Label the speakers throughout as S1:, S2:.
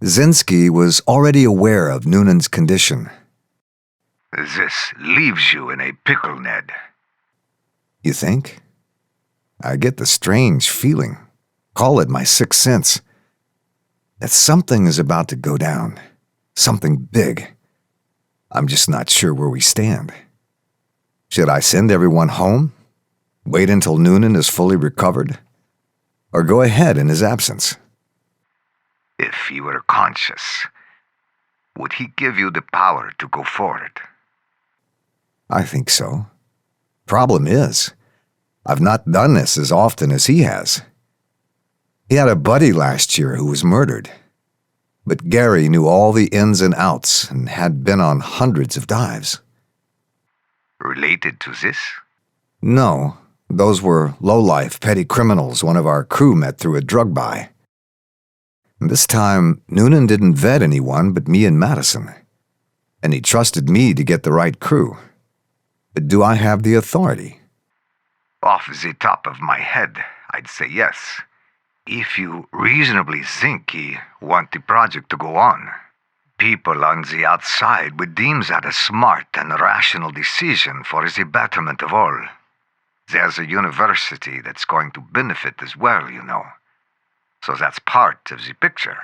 S1: Zinsky was already aware of Noonan's condition.
S2: This leaves you in a pickle, Ned.
S1: You think? I get the strange feeling, call it my sixth sense, that something is about to go down, something big. I'm just not sure where we stand. Should I send everyone home? Wait until Noonan is fully recovered? Or go ahead in his absence?
S2: If he were conscious, would he give you the power to go for it?
S1: I think so. Problem is, I've not done this as often as he has. He had a buddy last year who was murdered. But Gary knew all the ins and outs and had been on hundreds of dives.
S2: Related to this?
S1: No, those were low-life petty criminals one of our crew met through a drug buy. This time, Noonan didn't vet anyone but me and Madison, and he trusted me to get the right crew. But do I have the authority?
S2: Off the top of my head, I'd say yes. If you reasonably think he want the project to go on, people on the outside would deem that a smart and rational decision for the betterment of all. There's a university that's going to benefit as well, you know. So that's part of the picture.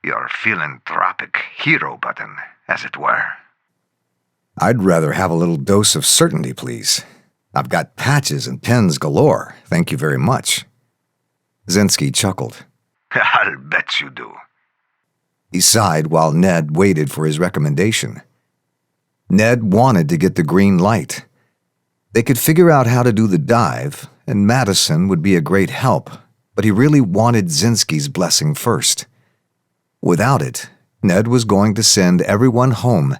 S2: Your philanthropic hero button, as it were.
S1: I'd rather have a little dose of certainty, please. I've got patches and pens galore, thank you very much. Zinsky chuckled.
S2: I'll bet you do.
S1: He sighed while Ned waited for his recommendation. Ned wanted to get the green light. They could figure out how to do the dive, and Madison would be a great help, but he really wanted Zinsky's blessing first. Without it, Ned was going to send everyone home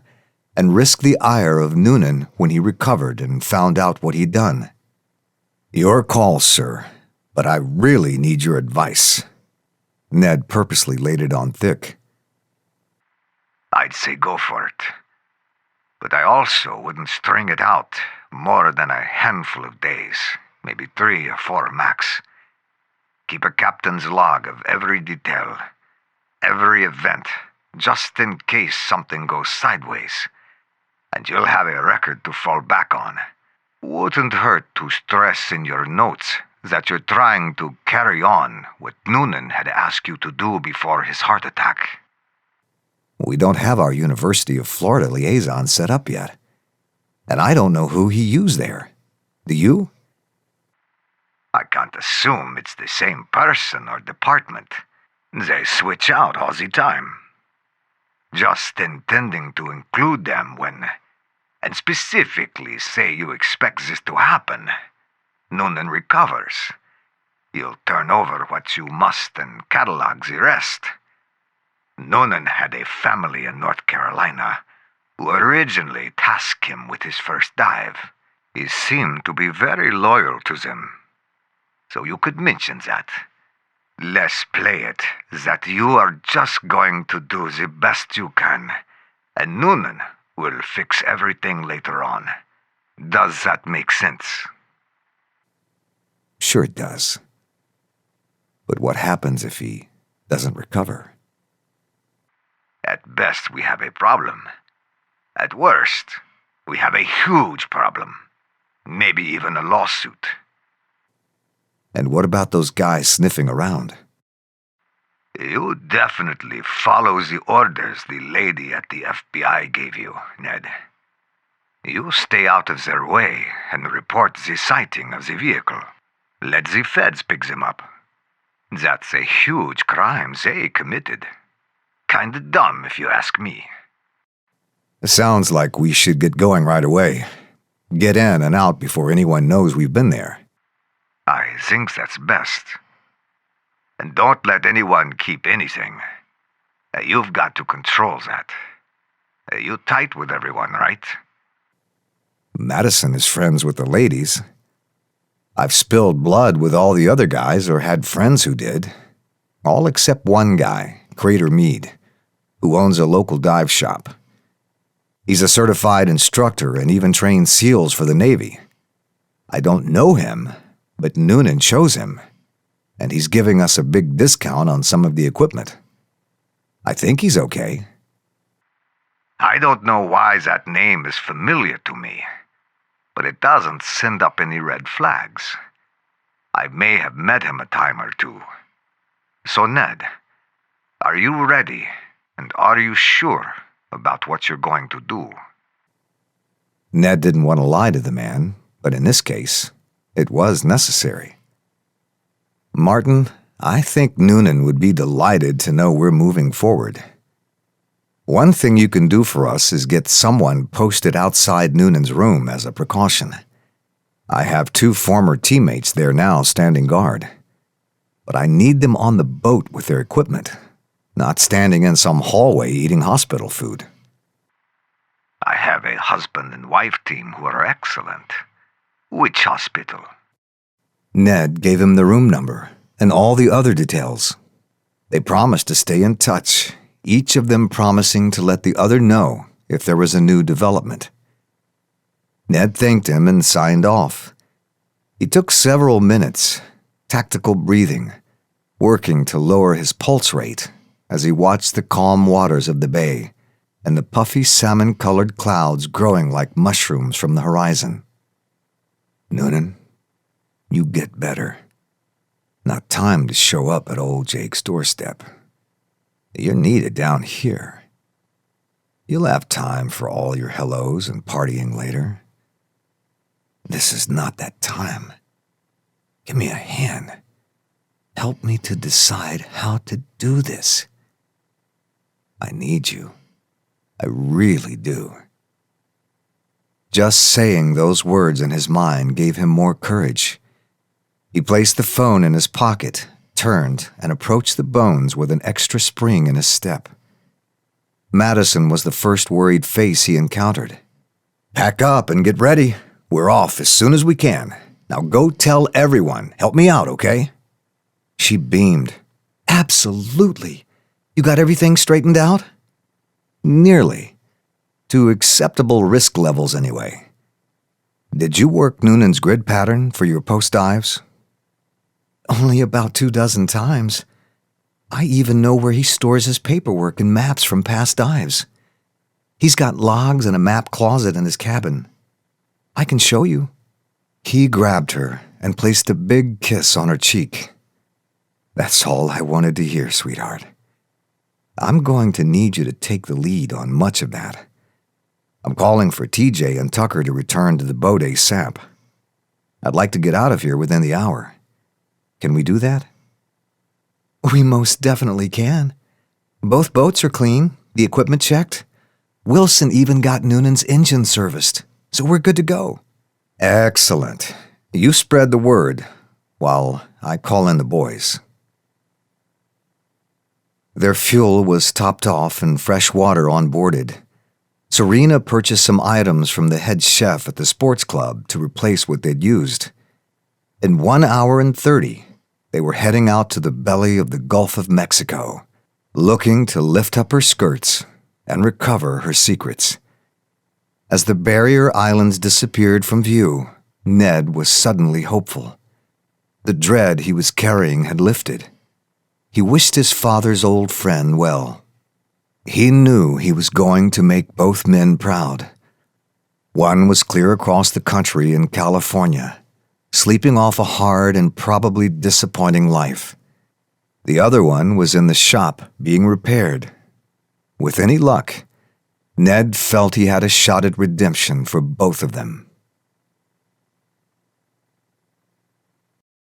S1: and risk the ire of Noonan when he recovered and found out what he'd done. Your call, sir, but I really need your advice. Ned purposely laid it on thick.
S2: I'd say go for it. But I also wouldn't string it out more than a handful of days, maybe 3 or 4 max. Keep a captain's log of every detail, every event, just in case something goes sideways, and you'll have a record to fall back on. Wouldn't hurt to stress in your notes that you're trying to carry on what Noonan had asked you to do before his heart attack.
S1: We don't have our University of Florida liaison set up yet, and I don't know who he used there. Do you?
S2: I can't assume it's the same person or department. They switch out all the time. Just intending to include them when, and specifically say you expect this to happen, Noonan recovers. You'll turn over what you must and catalog the rest. Noonan had a family in North Carolina who originally tasked him with his first dive. He seemed to be very loyal to them. So you could mention that. Let's play it that you are just going to do the best you can, and Noonan will fix everything later on. Does that make sense?
S1: Sure it does. But what happens if he doesn't recover?
S2: At best, we have a problem. At worst, we have a huge problem. Maybe even a lawsuit.
S1: And what about those guys sniffing around?
S2: You definitely follow the orders the lady at the FBI gave you, Ned. You stay out of their way and report the sighting of the vehicle. Let the feds pick them up. That's a huge crime they committed. Kinda dumb, if you ask me.
S1: It sounds like we should get going right away. Get in and out before anyone knows we've been there.
S2: I think that's best. And don't let anyone keep anything. You've got to control that. You tight with everyone, right?
S1: Madison is friends with the ladies. I've spilled blood with all the other guys or had friends who did. All except one guy, Crater Mead, who owns a local dive shop. He's a certified instructor and even trains SEALs for the Navy. I don't know him, but Noonan chose him, and he's giving us a big discount on some of the equipment. I think he's okay.
S2: I don't know why that name is familiar to me, but it doesn't send up any red flags. I may have met him a time or two. So, Ned, are you ready, and are you sure about what you're going to do?
S1: Ned didn't want to lie to the man, but in this case, it was necessary. Martin, I think Noonan would be delighted to know we're moving forward. One thing you can do for us is get someone posted outside Noonan's room as a precaution. I have 2 former teammates there now standing guard. But I need them on the boat with their equipment, not standing in some hallway eating hospital food.
S2: I have a husband and wife team who are excellent. Which hospital?
S1: Ned gave him the room number and all the other details. They promised to stay in touch, each of them promising to let the other know if there was a new development. Ned thanked him and signed off. He took several minutes, tactical breathing, working to lower his pulse rate as he watched the calm waters of the bay and the puffy salmon-colored clouds growing like mushrooms from the horizon. Noonan, you get better. Not time to show up at old Jake's doorstep. You're needed down here. You'll have time for all your hellos and partying later. This is not that time. Give me a hand. Help me to decide how to do this. I need you. I really do. Just saying those words in his mind gave him more courage. He placed the phone in his pocket, turned, and approached the bones with an extra spring in his step. Madison was the first worried face he encountered. Pack up and get ready. We're off as soon as we can. Now go tell everyone. Help me out, okay? She beamed. Absolutely. You got everything straightened out? Nearly. To acceptable risk levels, anyway. Did you work Noonan's grid pattern for your post dives? Only about 24 times. I even know where he stores his paperwork and maps from past dives. He's got logs and a map closet in his cabin. I can show you. He grabbed her and placed a big kiss on her cheek. That's all I wanted to hear, sweetheart. I'm going to need you to take the lead on much of that. I'm calling for TJ and Tucker to return to the boat ASAP. I'd like to get out of here within the hour. Can we do that? We most definitely can. Both boats are clean, the equipment checked. Wilson even got Noonan's engine serviced, so we're good to go. Excellent. You spread the word while I call in the boys. Their fuel was topped off and fresh water onboarded. Serena purchased some items from the head chef at the sports club to replace what they'd used. In 1 hour and 30, they were heading out to the belly of the Gulf of Mexico, looking to lift up her skirts and recover her secrets. As the barrier islands disappeared from view, Ned was suddenly hopeful. The dread he was carrying had lifted. He wished his father's old friend well. He knew he was going to make both men proud. One was clear across the country in California, sleeping off a hard and probably disappointing life. The other one was in the shop being repaired. With any luck, Ned felt he had a shot at redemption for both of them.